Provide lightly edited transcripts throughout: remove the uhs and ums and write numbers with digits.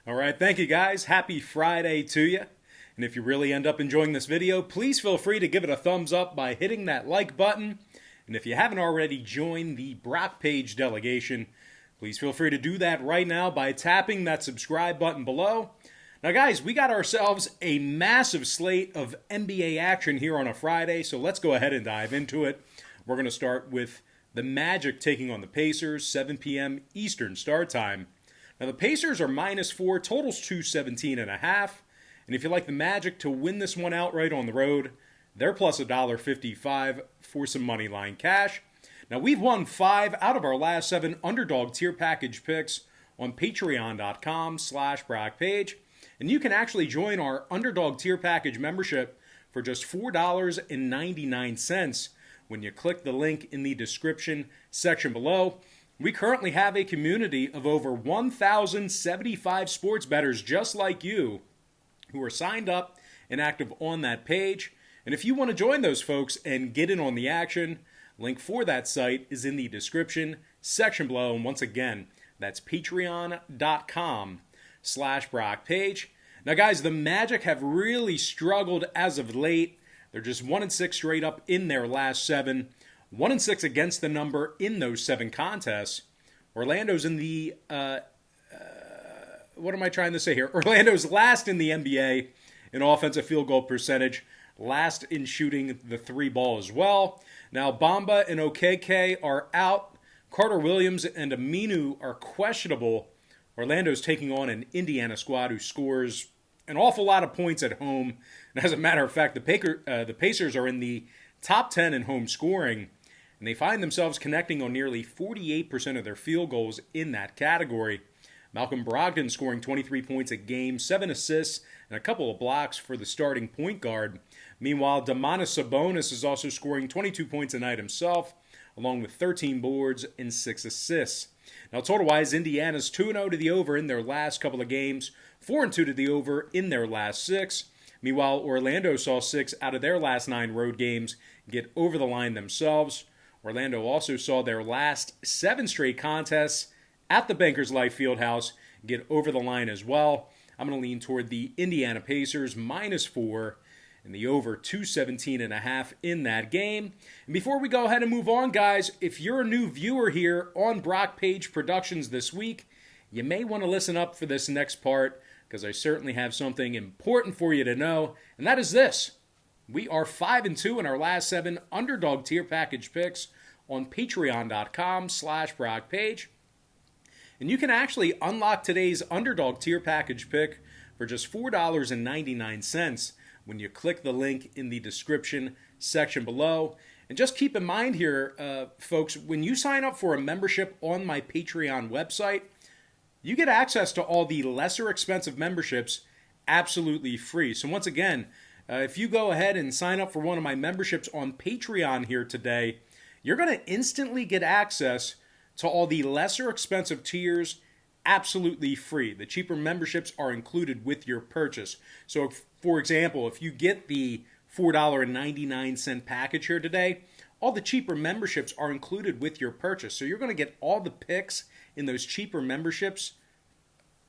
All right, thank you guys. Happy Friday to you. And if you really end up enjoying this video, please feel free to give it a thumbs up by hitting that like button. And if you haven't already joined the Brock Page delegation, please feel free to do that right now by tapping that subscribe button below. Now guys, we got ourselves a massive slate of NBA action here on a Friday, so let's go ahead and dive into it. We're going to start with the Magic taking on the Pacers, 7 p.m. Eastern start time. Now the Pacers are -4, totals 217.5. And if you like the Magic to win this one outright on the road, they're plus $1.55 for some money line cash. Now we've won 5 out of our last 7 Underdog tier package picks on patreon.com/BrockPage. And you can actually join our Underdog tier package membership for just $4.99 when you click the link in the description section below. We currently have a community of over 1,075 sports bettors just like you who are signed up and active on that page. And if you want to join those folks and get in on the action, link for that site is in the description section below. And once again, that's patreon.com/BrockPage. Now guys, the Magic have really struggled as of late. They're just 1-6 straight up in their last 7. 1-6 against the number in those 7 contests. Orlando's in the, what am I trying to say here? Orlando's last in the NBA in offensive field goal percentage. Last in shooting the 3 ball as well. Now Bamba and Okeke are out. Carter Williams and Aminu are questionable. Orlando's taking on an Indiana squad who scores an awful lot of points at home. And as a matter of fact, the Pacers are in the top 10 in home scoring. And they find themselves connecting on nearly 48% of their field goals in that category. Malcolm Brogdon scoring 23 points a game, 7 assists, and a couple of blocks for the starting point guard. Meanwhile, Domantas Sabonis is also scoring 22 points a night himself, along with 13 boards and 6 assists. Now, total-wise, Indiana's 2-0 to the over in their last couple of games, 4-2 to the over in their last 6. Meanwhile, Orlando saw 6 out of their last 9 road games get over the line themselves. Orlando also saw their last 7 straight contests at the Bankers Life Fieldhouse get over the line as well. I'm going to lean toward the Indiana Pacers -4 and the over 217.5 in that game. And before we go ahead and move on, guys, if you're a new viewer here on Brock Page Productions this week, you may want to listen up for this next part because I certainly have something important for you to know, and that is this. We are 5-2 in our last 7 Underdog tier package picks on patreon.com/BrockPage. And you can actually unlock today's Underdog tier package pick for just $4.99 when you click the link in the description section below. And just keep in mind here, folks, when you sign up for a membership on my Patreon website, you get access to all the lesser expensive memberships absolutely free. So once again, if you go ahead and sign up for one of my memberships on Patreon here today, you're going to instantly get access to all the lesser expensive tiers absolutely free. The cheaper memberships are included with your purchase. So, for example, if you get the $4.99 package here today, all the cheaper memberships are included with your purchase. So you're going to get all the picks in those cheaper memberships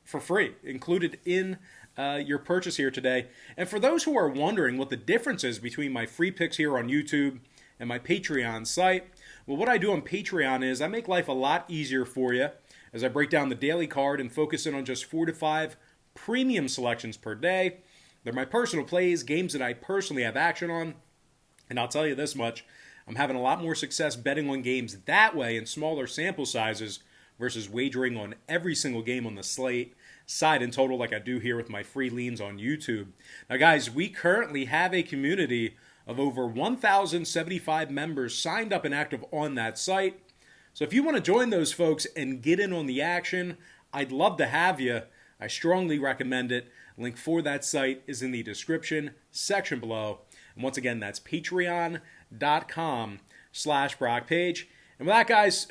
for free, included in your purchase here today. And for those who are wondering what the difference is between my free picks here on YouTube and my Patreon site, well, what I do on Patreon is I make life a lot easier for you as I break down the daily card and focus in on just 4 to 5 premium selections per day. They're my personal plays, games that I personally have action on. And I'll tell you this much, I'm having a lot more success betting on games that way in smaller sample sizes versus wagering on every single game on the slate, side and total like I do here with my free leans on YouTube. Now guys, we currently have a community of over 1,075 members signed up and active on that site. So if you want to join those folks and get in on the action, I'd love to have you. I strongly recommend it. Link for that site is in the description section below. And once again, that's patreon.com/BrockPage. And with that, guys,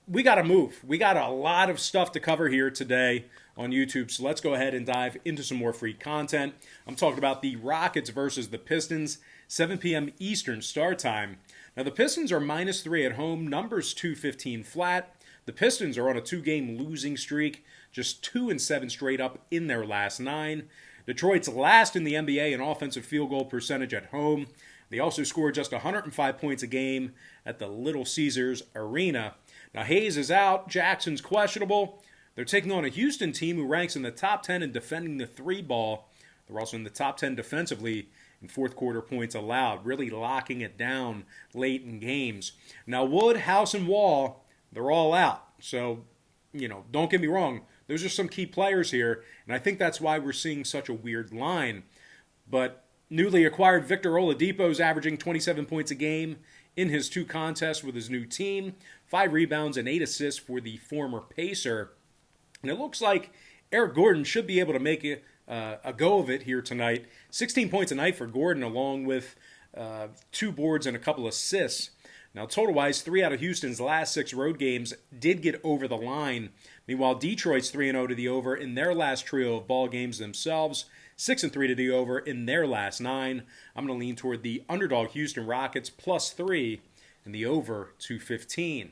we got to move. We got a lot of stuff to cover here today on YouTube, so let's go ahead and dive into some more free content. I'm talking about the Rockets versus the Pistons, 7 p.m. Eastern start time. Now, the Pistons are -3 at home, numbers 215 flat. The Pistons are on a 2-game losing streak, just 2-7 straight up in their last 9. Detroit's last in the NBA in offensive field goal percentage at home. They also scored just 105 points a game at the Little Caesars Arena. Now Hayes is out, Jackson's questionable. They're taking on a Houston team who ranks in the top 10 in defending the 3-ball. They're also in the top 10 defensively in fourth quarter points allowed, really locking it down late in games. Now Wood, House, and Wall, they're all out. So, don't get me wrong. Those are some key players here, and I think that's why we're seeing such a weird line. But newly acquired Victor Oladipo is averaging 27 points a game in his 2 contests with his new team, 5 rebounds and 8 assists for the former Pacer. And it looks like Eric Gordon should be able to make a go of it here tonight. 16 points a night for Gordon, along with 2 boards and a couple assists. Now, total-wise, 3 out of Houston's last 6 road games did get over the line. Meanwhile, Detroit's 3-0 to the over in their last trio of ball games themselves, 6-3 to the over in their last 9. I'm going to lean toward the underdog Houston Rockets +3 and the over 215.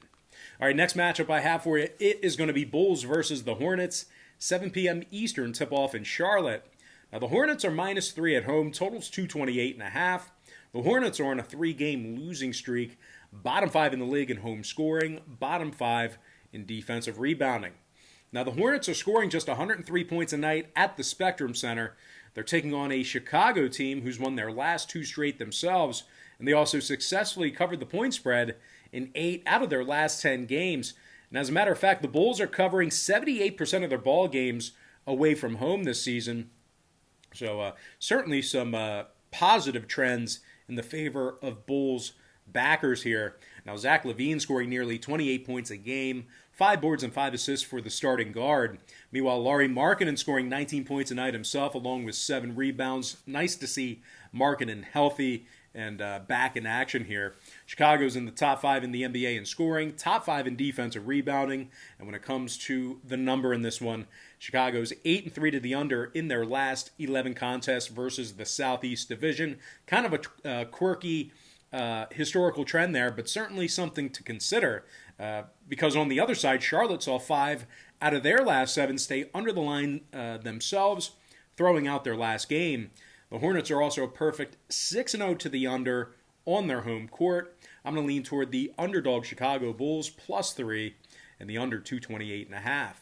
All right, next matchup I have for you, it is going to be Bulls versus the Hornets, 7 p.m. Eastern tip-off in Charlotte. Now, the Hornets are -3 at home, totals 228.5. The Hornets are on a 3-game losing streak, bottom 5 in the league in home scoring, bottom 5 in defensive rebounding. Now, the Hornets are scoring just 103 points a night at the Spectrum Center. They're taking on a Chicago team who's won their last 2 straight themselves, and they also successfully covered the point spread in 8 out of their last 10 games. And as a matter of fact, the Bulls are covering 78% of their ball games away from home this season. So certainly some positive trends in the favor of Bulls backers here. Now, Zach LaVine scoring nearly 28 points a game, 5 boards and 5 assists for the starting guard. Meanwhile, Lauri Markkanen scoring 19 points a night himself, along with 7 rebounds. Nice to see Markkanen healthy and back in action here. Chicago's in the top 5 in the NBA in scoring, top 5 in defensive rebounding. And when it comes to the number in this one, Chicago's 8-3 to the under in their last 11 contests versus the Southeast Division. Kind of a quirky historical trend there, but certainly something to consider. Because on the other side, Charlotte saw 5 out of their last 7 stay under the line themselves, throwing out their last game. The Hornets are also a perfect 6-0 to the under on their home court. I'm going to lean toward the underdog Chicago Bulls +3 and the under 228.5.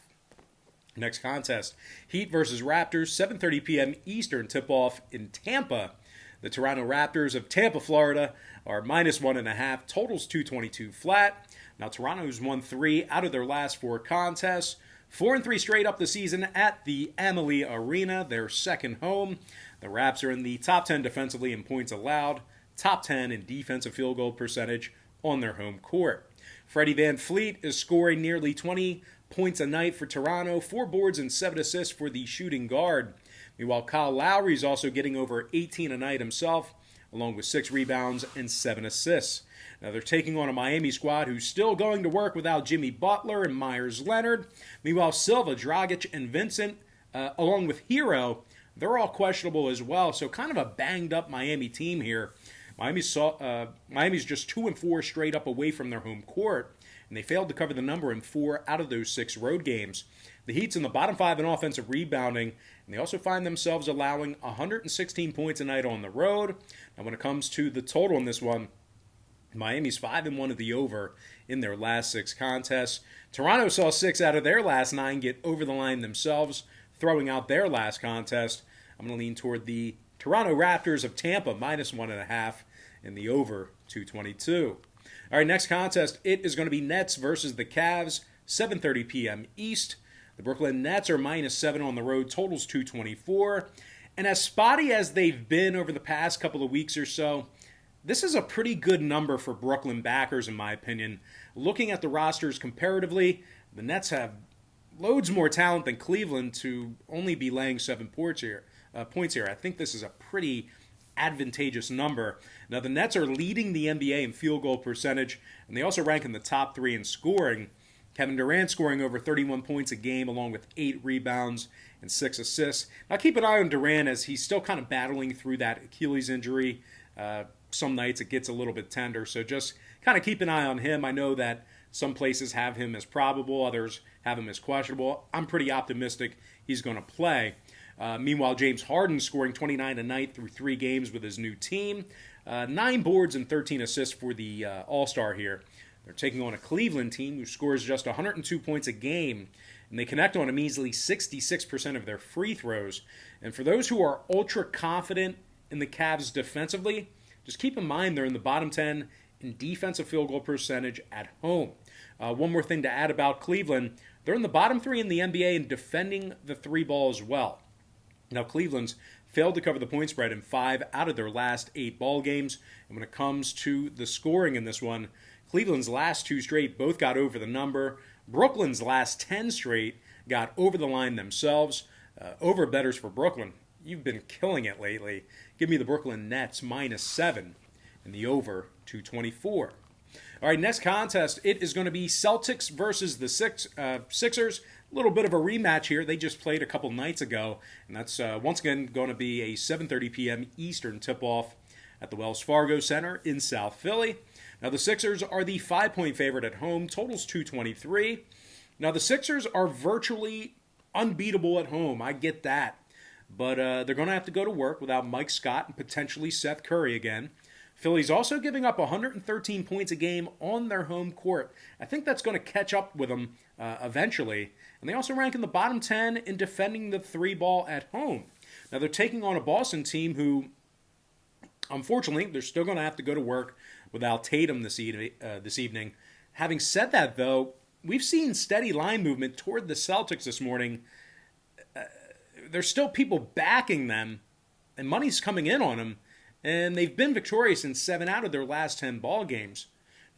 Next contest, Heat versus Raptors, 7:30 p.m. Eastern tip-off in Tampa. The Toronto Raptors of Tampa, Florida are -1.5, totals 222 flat. Now, Toronto's won 3 out of their last 4 contests, 4-3 straight up the season at the Amalie Arena, their second home. The Raps are in the top 10 defensively in points allowed, top 10 in defensive field goal percentage on their home court. Freddie Van Fleet is scoring nearly 20 points a night for Toronto, 4 boards and 7 assists for the shooting guard. Meanwhile, Kyle Lowry is also getting over 18 a night himself, along with 6 rebounds and 7 assists. Now, they're taking on a Miami squad who's still going to work without Jimmy Butler and Myers Leonard. Meanwhile, Silva, Dragic, and Vincent, along with Hero, they're all questionable as well. So kind of a banged-up Miami team here. Miami's just 2-4 straight up away from their home court, and they failed to cover the number in 4 out of those 6 road games. The Heat's in the bottom 5 in offensive rebounding, and they also find themselves allowing 116 points a night on the road. Now, when it comes to the total in this one, Miami's 5-1 at the over in their last 6 contests. Toronto saw 6 out of their last 9 get over the line themselves, throwing out their last contest. I'm going to lean toward the Toronto Raptors of Tampa, -1.5, and the over 222. All right, next contest, it is going to be Nets versus the Cavs, 7:30 p.m. East. The Brooklyn Nets are -7 on the road, totals 224. And as spotty as they've been over the past couple of weeks or so, this is a pretty good number for Brooklyn backers, in my opinion. Looking at the rosters comparatively, the Nets have loads more talent than Cleveland to only be laying 7 points here. I think this is a pretty advantageous number. Now, the Nets are leading the NBA in field goal percentage, and they also rank in the top 3 in scoring. Kevin Durant scoring over 31 points a game, along with 8 rebounds and 6 assists. Now, keep an eye on Durant as he's still kind of battling through that Achilles injury. Some nights it gets a little bit tender, so just kind of keep an eye on him. I know that Some places have him as probable, others have him as questionable. I'm pretty optimistic he's going to play. Meanwhile, James Harden scoring 29 a night through 3 games with his new team. 9 boards and 13 assists for the All-Star here. They're taking on a Cleveland team who scores just 102 points a game, and they connect on a measly 66% of their free throws. And for those who are ultra confident in the Cavs defensively, just keep in mind they're in the bottom 10 in defensive field goal percentage at home. One more thing to add about Cleveland, they're in the bottom 3 in the NBA in defending the 3 ball as well. Now, Cleveland's failed to cover the point spread in 5 out of their last 8 ball games. And when it comes to the scoring in this one, Cleveland's last 2 straight both got over the number. Brooklyn's last 10 straight got over the line themselves. Over bettors for Brooklyn. You've been killing it lately. Give me the Brooklyn Nets -7 and the over 224. All right, next contest, it is going to be Celtics versus the Sixers. A little bit of a rematch here. They just played a couple nights ago, and that's once again going to be a 7:30 p.m. Eastern tip-off at the Wells Fargo Center in South Philly. Now, the Sixers are the 5-point favorite at home. Totals 223. Now, the Sixers are virtually unbeatable at home. I get that. But they're going to have to go to work without Mike Scott and potentially Seth Curry again. Philly's also giving up 113 points a game on their home court. I think that's going to catch up with them eventually. And they also rank in the bottom 10 in defending the 3 ball at home. Now, they're taking on a Boston team who, unfortunately, they're still going to have to go to work without Tatum this evening. Having said that, though, we've seen steady line movement toward the Celtics this morning. There's still people backing them, and money's coming in on them, and they've been victorious in 7 out of their last 10 ball games.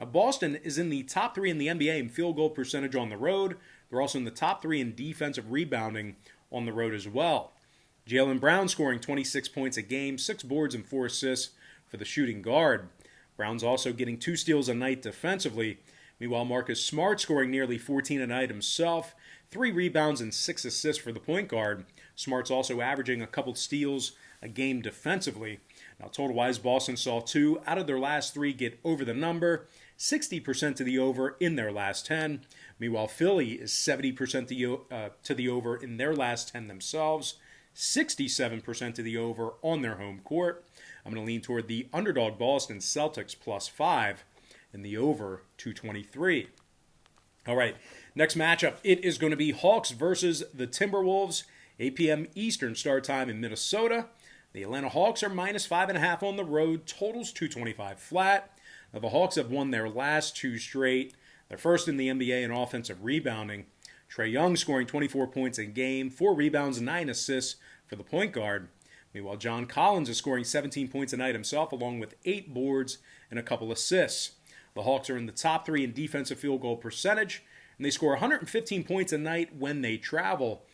Now, Boston is in the top 3 in the NBA in field goal percentage on the road. They're also in the top 3 in defensive rebounding on the road as well. Jaylen Brown scoring 26 points a game, 6 boards and 4 assists for the shooting guard. Brown's also getting 2 steals a night defensively. Meanwhile, Marcus Smart scoring nearly 14 a night himself, 3 rebounds and 6 assists for the point guard. Smart's also averaging a couple steals a game defensively. Now, total-wise, Boston saw 2 out of their last 3 get over the number, 60% to the over in their last 10. Meanwhile, Philly is 70% to the over in their last 10 themselves, 67% to the over on their home court. I'm going to lean toward the underdog Boston Celtics +5 and the over 223. All right, next matchup, it is going to be Hawks versus the Timberwolves, 8 p.m. Eastern start time in Minnesota. The Atlanta Hawks are -5.5 on the road, totals 225 flat. Now, the Hawks have won their last 2 straight. They're first in the NBA in offensive rebounding. Trae Young scoring 24 points a game, 4 rebounds and 9 assists for the point guard. Meanwhile, John Collins is scoring 17 points a night himself, along with 8 boards and a couple assists. The Hawks are in the top 3 in defensive field goal percentage, and they score 115 points a night when they travel.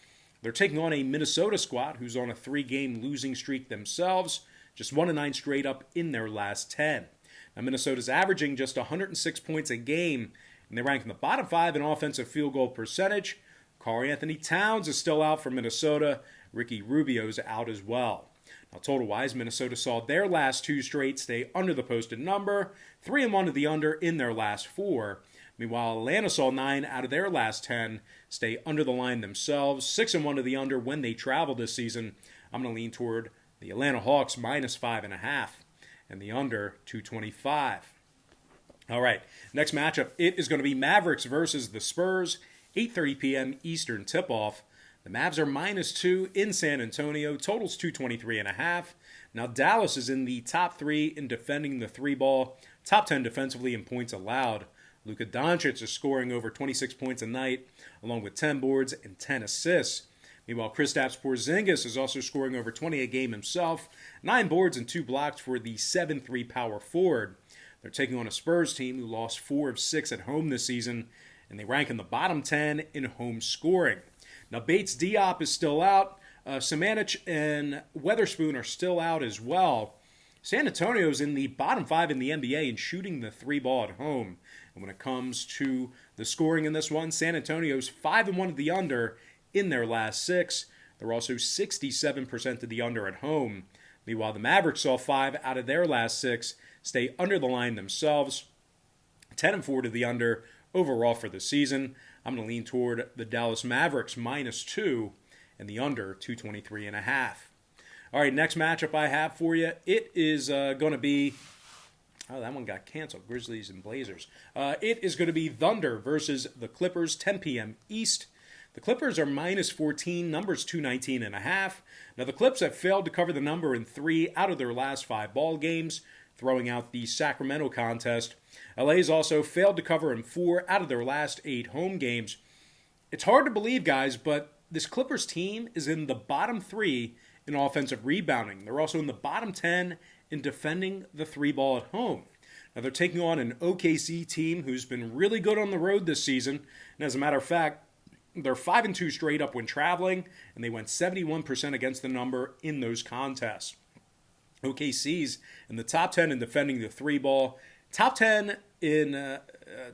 They're taking on a Minnesota squad who's on a 3-game losing streak themselves, just 1-9 straight up in their last 10. Now, Minnesota's averaging just 106 points a game, and they rank in the bottom 5 in offensive field goal percentage. Karl-Anthony Towns is still out for Minnesota. Ricky Rubio's out as well. Now, total-wise, Minnesota saw their last 2 straight stay under the posted number, 3-1 to the under in their last 4. Meanwhile, Atlanta saw 9 out of their last 10 stay under the line themselves, 6-1 to the under when they travel this season. I'm going to lean toward the Atlanta Hawks -5.5 and the under 225. All right, next matchup, it is going to be Mavericks versus the Spurs, 8:30 p.m. Eastern tip-off. The Mavs are -2 in San Antonio, totals 223.5. Now, Dallas is in the top 3 in defending the 3 ball, top 10 defensively in points allowed. Luka Doncic is scoring over 26 points a night, along with 10 boards and 10 assists. Meanwhile, Kristaps Porzingis is also scoring over 20 a game himself, 9 boards and 2 blocks for the 7'3" power forward. They're taking on a Spurs team who lost 4 of 6 at home this season, and they rank in the bottom 10 in home scoring. Now, Bates Diop is still out. Samanic and Weatherspoon are still out as well. San Antonio's in the bottom 5 in the NBA in shooting the 3 ball at home. And when it comes to the scoring in this one, San Antonio's 5-1 to the under in their last 6. They're also 67% to the under at home. Meanwhile, the Mavericks saw 5 out of their last 6 stay under the line themselves, 10-4 to the under overall for the season. I'm going to lean toward the Dallas Mavericks -2 and the under 223.5. All right, next matchup I have for you. It is going to be... Oh, that one got canceled. Grizzlies and Blazers. It is going to be Thunder versus the Clippers, 10 p.m. East. The Clippers are -14, numbers 219.5. Now, the Clips have failed to cover the number in 3 out of their last 5 ball games, throwing out the Sacramento contest. LA's also failed to cover in 4 out of their last 8 home games. It's hard to believe, guys, but this Clippers team is in the bottom 3 in offensive rebounding. They're also in the bottom 10 in defending the 3 ball at home. Now, they're taking on an OKC team who's been really good on the road this season. And as a matter of fact, they're 5-2 straight up when traveling, and they went 71% against the number in those contests. OKC's in the top 10 in defending the 3 ball, top 10 in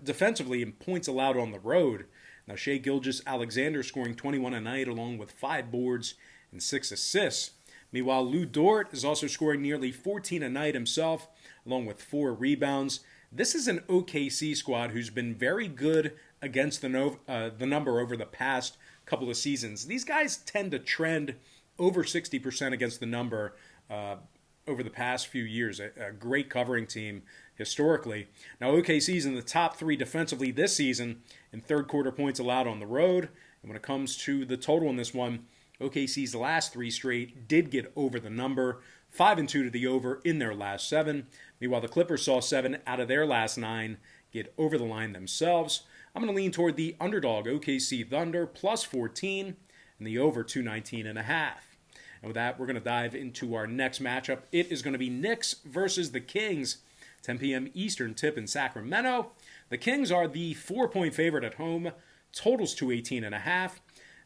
defensively in points allowed on the road. Now, Shai Gilgeous-Alexander scoring 21 a night along with 5 boards and 6 assists. Meanwhile, Lou Dort is also scoring nearly 14 a night himself, along with 4 rebounds. This is an OKC squad who's been very good against the number over the past couple of seasons. These guys tend to trend over 60% against the number over the past few years. A great covering team historically. Now, OKC's in the top 3 defensively this season in third quarter points allowed on the road. And when it comes to the total in this one, OKC's last 3 straight did get over the number, 5-2 to the over in their last 7. Meanwhile, the Clippers saw 7 out of their last 9 get over the line themselves. I'm going to lean toward the underdog OKC Thunder +14 and the over 219.5. And with that, we're going to dive into our next matchup. It is going to be Knicks versus the Kings, 10 p.m. Eastern tip in Sacramento. The Kings are the 4-point favorite at home, totals 218.5.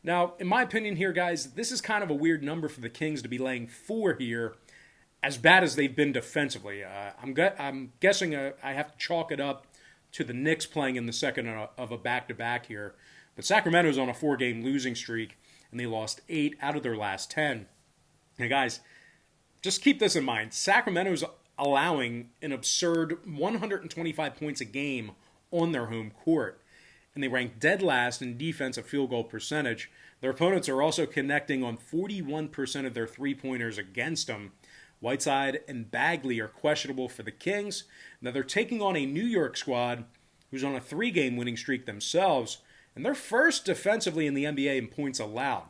Now, in my opinion here, guys, this is kind of a weird number for the Kings to be laying 4 here, as bad as they've been defensively. I'm guessing I have to chalk it up to the Knicks playing in the second of a back-to-back here. But Sacramento's on a 4-game losing streak, and they lost 8 out of their last 10. Now, guys, just keep this in mind. Sacramento's allowing an absurd 125 points a game on their home court, and they rank dead last in defensive field goal percentage. Their opponents are also connecting on 41% of their three-pointers against them. Whiteside and Bagley are questionable for the Kings. Now, they're taking on a New York squad who's on a 3-game winning streak themselves, and they're first defensively in the NBA in points allowed.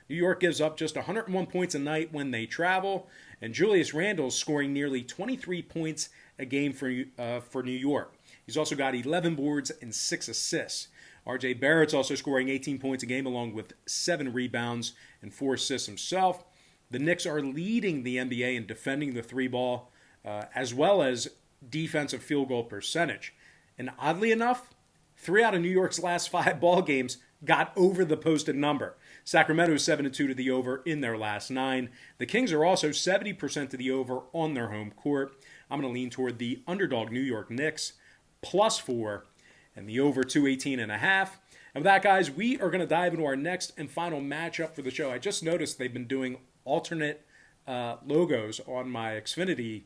New York gives up just 101 points a night when they travel, and Julius Randle's scoring nearly 23 points a game for New York. He's also got 11 boards and 6 assists. R.J. Barrett's also scoring 18 points a game along with 7 rebounds and 4 assists himself. The Knicks are leading the NBA in defending the 3-ball as well as defensive field goal percentage. And oddly enough, 3 out of New York's last 5 ball games got over the posted number. Sacramento is 7-2 to the over in their last 9. The Kings are also 70% to the over on their home court. I'm going to lean toward the underdog New York Knicks +4 and the over 218.5. And with that, guys, we are going to dive into our next and final matchup for the show. I just noticed they've been doing alternate logos on my Xfinity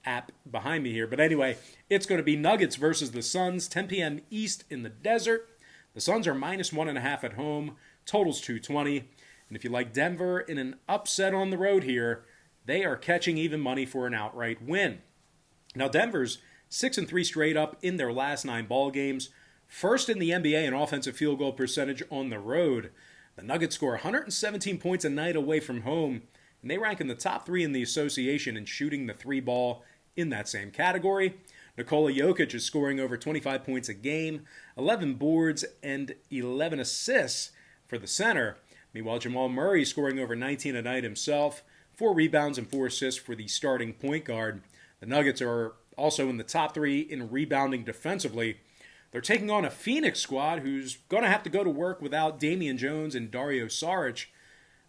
app behind me here. But anyway, it's going to be Nuggets versus the Suns, 10 p.m. East in the desert. The Suns are -1.5 at home, totals 220. And if you like Denver in an upset on the road here, they are catching even money for an outright win. Now, Denver's 6-3 straight up in their last 9 ball games. First in the NBA in offensive field goal percentage on the road. The Nuggets score 117 points a night away from home, and they rank in the top 3 in the association in shooting the 3-ball in that same category. Nikola Jokic is scoring over 25 points a game, 11 boards, and 11 assists for the center. Meanwhile, Jamal Murray is scoring over 19 a night himself, 4 rebounds and 4 assists for the starting point guard. The Nuggets are also in the top 3 in rebounding defensively. They're taking on a Phoenix squad who's going to have to go to work without Damian Jones and Dario Saric.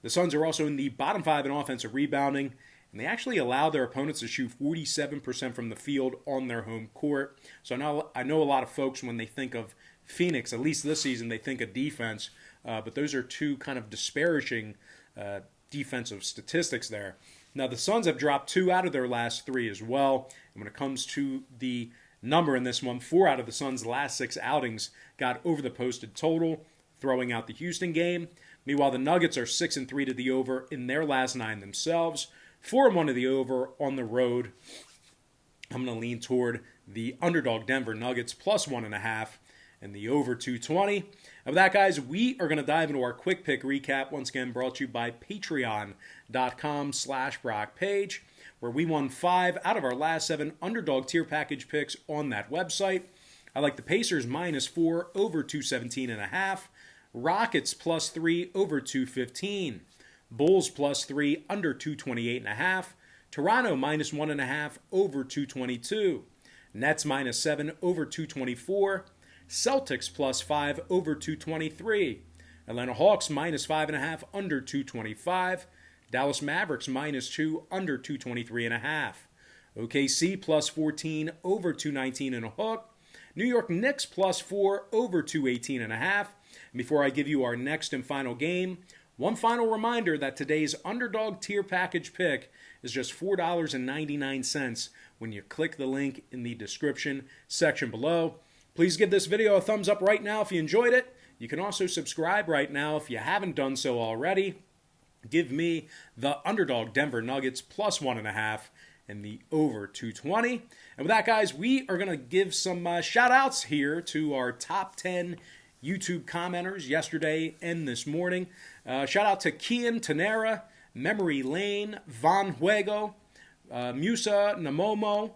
The Suns are also in the bottom 5 in offensive rebounding, and they actually allow their opponents to shoot 47% from the field on their home court. So I know a lot of folks, when they think of Phoenix, at least this season, they think of defense, but those are 2 kind of disparaging defensive statistics there. Now, the Suns have dropped 2 out of their last 3 as well. And when it comes to the number in this one. 4 out of the Suns' last 6 outings got over the posted total, throwing out the Houston game. Meanwhile, the Nuggets are 6-3 to the over in their last 9 themselves. 4-1 to the over on the road. I'm going to lean toward the underdog Denver Nuggets plus 1.5 and the over 220. And with that, guys, we are going to dive into our quick pick recap, once again brought to you by patreon.com/BrockPage, where we won 5 out of our last 7 underdog tier package picks on that website. I like the Pacers -4 over 217.5. Rockets +3 over 215. Bulls +3 under 228.5. Toronto -1.5 over 222. Nets -7 over 224. Celtics +5 over 223. Atlanta Hawks -5.5 under 225. Dallas Mavericks -2 under 223.5. OKC +14 over 219 and a hook. New York Knicks +4 over 218.5. And before I give you our next and final game, one final reminder that today's underdog tier package pick is just $4.99 when you click the link in the description section below. Please give this video a thumbs up right now if you enjoyed it. You can also subscribe right now if you haven't done so already. Give me the underdog Denver Nuggets plus 1.5 and the over 220. And with that, guys, we are going to give some shout outs here to our top 10 YouTube commenters yesterday and this morning. Shout out to Kian Tanera, Memory Lane, Von Huego, Musa Namomo.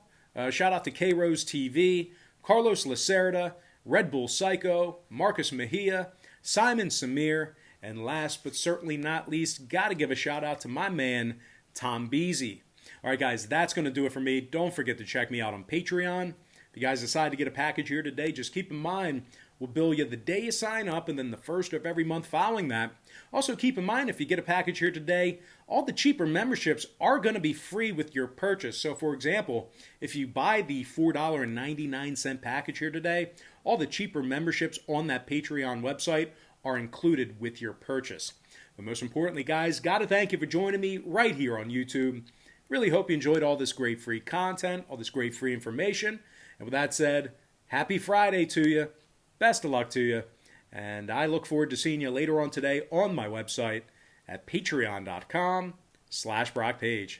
Shout out to K-Rose TV, Carlos Lacerda, Red Bull Psycho, Marcus Mejia, Simon Samir, and last but certainly not least, got to give a shout out to my man, Tom Beasy. All right, guys, that's going to do it for me. Don't forget to check me out on Patreon. If you guys decide to get a package here today, just keep in mind, we'll bill you the day you sign up and then the first of every month following that. Also, keep in mind, if you get a package here today, all the cheaper memberships are going to be free with your purchase. So, for example, if you buy the $4.99 package here today, all the cheaper memberships on that Patreon website are included with your purchase. But most importantly, guys, got to thank you for joining me right here on YouTube. Really hope you enjoyed all this great free content, all this great free information. And with that said, happy Friday to you. Best of luck to you. And I look forward to seeing you later on today on my website at patreon.com/BrockPage.